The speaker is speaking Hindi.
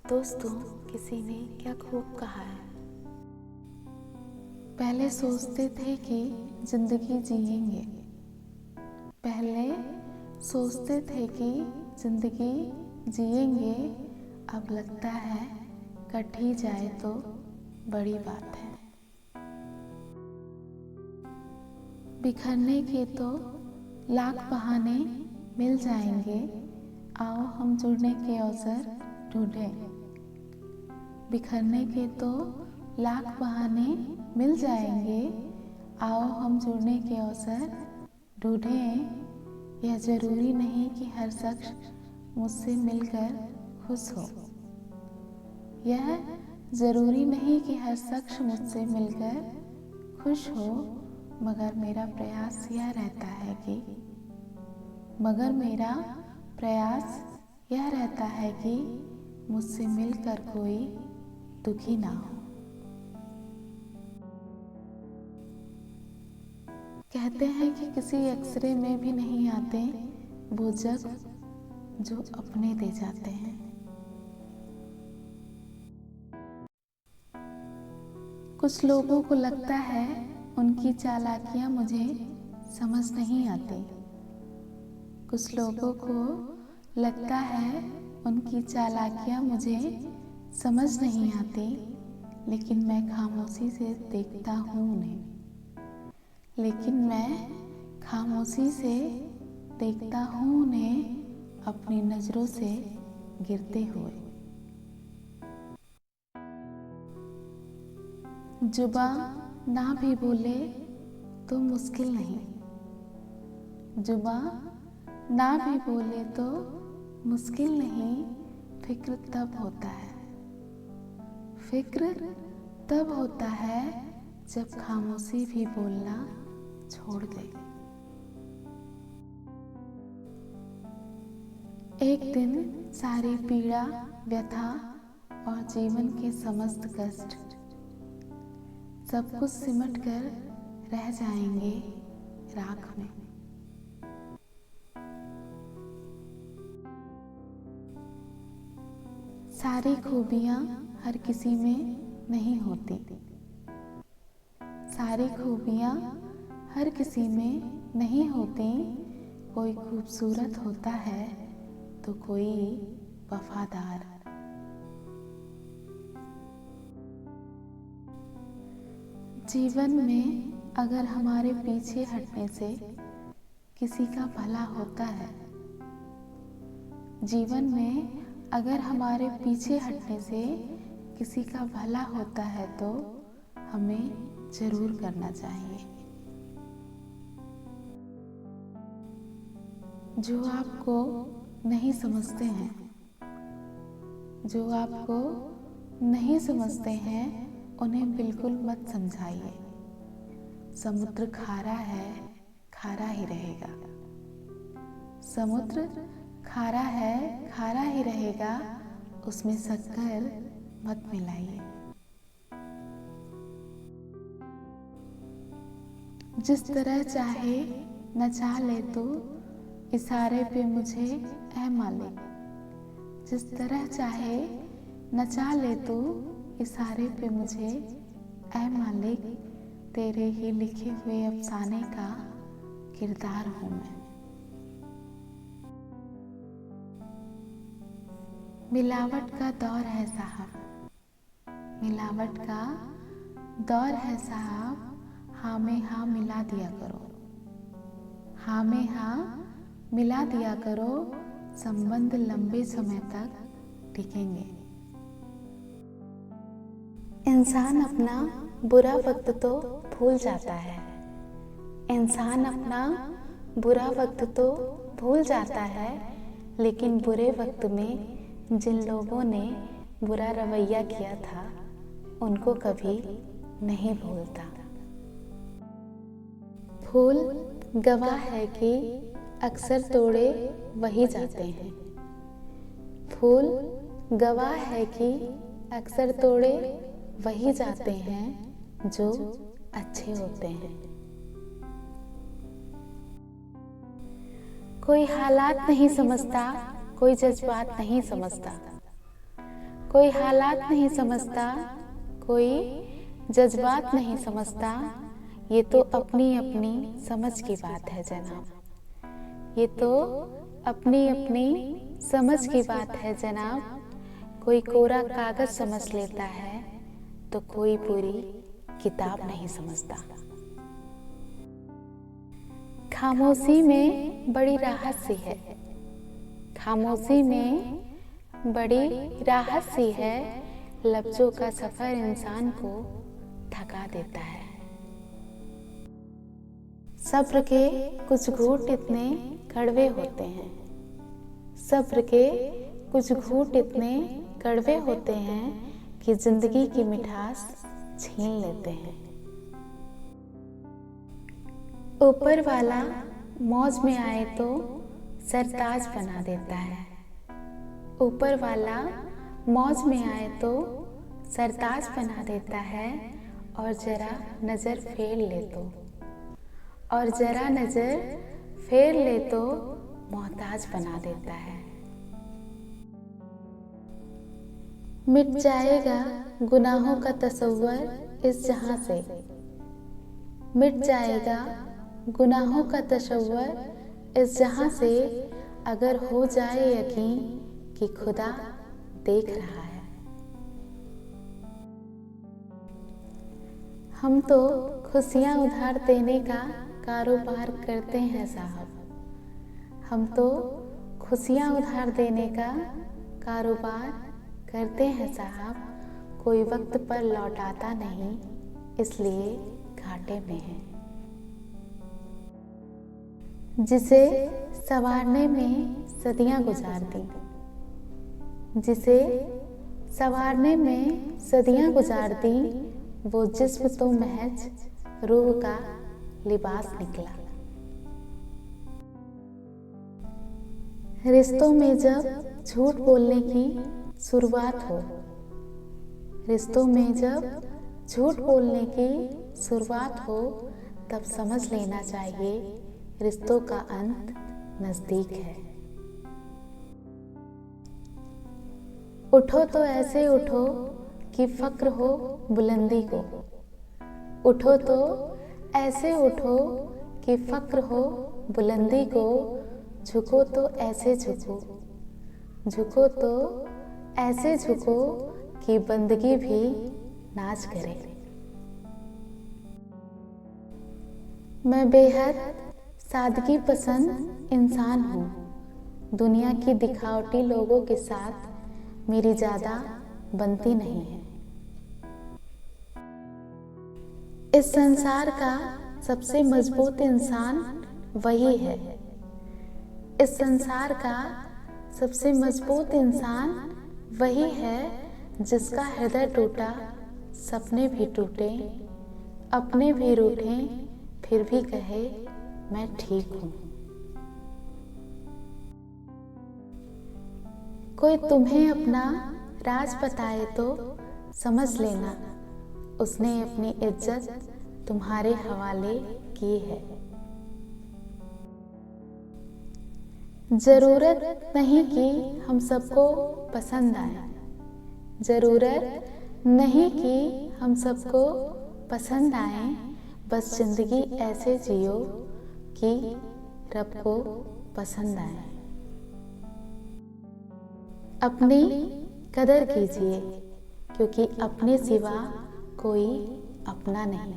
दोस्तों, किसी ने क्या खूब कहा है, पहले सोचते थे कि जिंदगी जिएंगे, पहले सोचते थे कि जिंदगी जिएंगे, अब लगता है कट ही जाए तो बड़ी बात है। बिखरने के तो लाख बहाने मिल जाएंगे, आओ हम जुड़ने के अवसर ढूंढें। बिखरने के तो लाख बहाने मिल जाएंगे, आओ हम जुड़ने के अवसर ढूंढें। यह जरूरी नहीं कि हर शख्स मुझसे मिलकर खुश हो, यह जरूरी नहीं कि हर शख्स मुझसे मिलकर खुश हो, मगर मेरा प्रयास यह रहता है कि मुझसे मिलकर कोई दुखी ना हो। कहते हैं कि किसी एक्सरे में भी नहीं आते वो जख्म जो अपने दे जाते हैं। कुछ लोगों को लगता है उनकी चालाकियां मुझे समझ नहीं आती, कुछ लोगों को लगता है उनकी चालाकियां मुझे समझ नहीं आती, लेकिन मैं खामोशी से देखता हूँ उन्हें, अपनी नजरों से गिरते हुए। जुबां ना भी बोले तो मुश्किल नहीं, जुबां ना भी बोले तो मुश्किल नहीं, फिक्र तब होता है जब खामोशी भी बोलना छोड़ दे। एक दिन सारी पीड़ा, व्यथा और जीवन के समस्त कष्ट सब कुछ सिमट कर रह जाएंगे राख में। सारी खूबियां हर किसी में नहीं होती, सारी खूबियां हर किसी में नहीं होती, कोई खूबसूरत होता है तो कोई वफादार। जीवन में अगर हमारे पीछे हटने से किसी का भला होता है, जीवन में अगर हमारे पीछे हटने से किसी का भला होता है तो हमें जरूर करना चाहिए। जो आपको नहीं समझते हैं, उन्हें बिल्कुल मत समझाइए। समुद्र खारा है, खारा ही रहेगा। समुद्र खारा है, खारा ही रहेगा, उसमें शक्कर मत मिलाइए। जिस तरह चाहे नचा ले तू इशारे पे मुझे ऐ मालिक, जिस तरह चाहे नचा ले तू इशारे पे मुझे ऐ मालिक, तेरे ही लिखे हुए अफसाने का किरदार हूँ मैं। मिलावट का दौर है साहब, मिलावट का दौर है साहब, हाँ में हाँ मिला दिया करो, हाँ में हाँ मिला दिया करो, संबंध लंबे समय तक टिकेंगे। इंसान अपना बुरा वक्त तो भूल जाता है, इंसान अपना बुरा वक्त तो भूल जाता है, लेकिन बुरे वक्त में जिन लोगों ने बुरा रवैया किया था उनको कभी नहीं भूलता। फूल गवाह है कि अक्सर तोड़े वही जाते हैं, फूल गवाह है कि अक्सर तोड़े वही जाते हैं जो अच्छे होते हैं। कोई हालात नहीं समझता, कोई जज्बात नहीं समझता, कोई हालात नहीं समझता, कोई जज्बात नहीं समझता, ये तो अपनी अपनी समझ की बात है जनाब। ये तो अपनी अपनी समझ की बात है जनाब। कोई कोरा कागज समझ लेता है तो कोई पूरी किताब नहीं समझता। खामोशी में बड़ी राहत सी है, खामोशी में बड़ी राहत सी है। लफ्जों का सफर इंसान को थका देता है। सब्र के कुछ घूंट इतने कड़वे होते हैं, सब्र के कुछ घूंट इतने कड़वे होते हैं कि जिंदगी की मिठास छीन लेते हैं। ऊपर वाला मौज में आए तो सरताज बना देता है, ऊपर वाला मौज में आए तो सरताज बना देता है। और जरा नजर फेर ले तो, और जरा नजर फेर ले तो मोहताज बना देता है। मिट जाएगा गुनाहों का तसव्वुर इस जहां से, मिट जाएगा गुनाहों का तसव्वुर इस जहां से, अगर हो जाए यकीन कि खुदा देख रहा है। हम तो खुशियां उधार देने का कारोबार करते हैं साहब, हम तो खुशियां उधार देने का कारोबार करते हैं साहब। कोई वक्त पर लौटाता नहीं इसलिए घाटे में है। जिसे संवारने में सदियां गुजार दी, जिसे संवारने में सदियां गुजार दी, वो जिस्म तो महज रूह का लिबास निकला। रिश्तों में जब झूठ बोलने की शुरुआत हो, रिश्तों में जब झूठ बोलने की शुरुआत हो, तब समझ लेना चाहिए रिश्तों का अंत नजदीक है। उठो तो ऐसे उठो कि फक्र हो बुलंदी को, उठो तो ऐसे उठो कि फक्र हो बुलंदी को। झुको तो ऐसे झुको, झुको तो ऐसे झुको कि बंदगी भी नाच करे। मैं बेहद सादगी पसंद इंसान हूँ, दुनिया की दिखावटी लोगों के साथ मेरी ज्यादा बनती नहीं है। इस संसार का सबसे मजबूत इंसान वही है, इस संसार का सबसे मजबूत इंसान वही है जिसका हृदय टूटा, सपने भी टूटे, अपने भी रूठे, फिर भी कहे मैं ठीक हूँ। कोई तुम्हें अपना राज बताए तो समझ लेना उसने अपनी इज्जत तुम्हारे हवाले की है। जरूरत नहीं कि हम सबको पसंद आए, जरूरत नहीं कि हम सबको पसंद आए, बस जिंदगी ऐसे जियो कि रब को पसंद आए। अपनी कदर कीजिए क्योंकि अपने सिवा कोई अपना नहीं।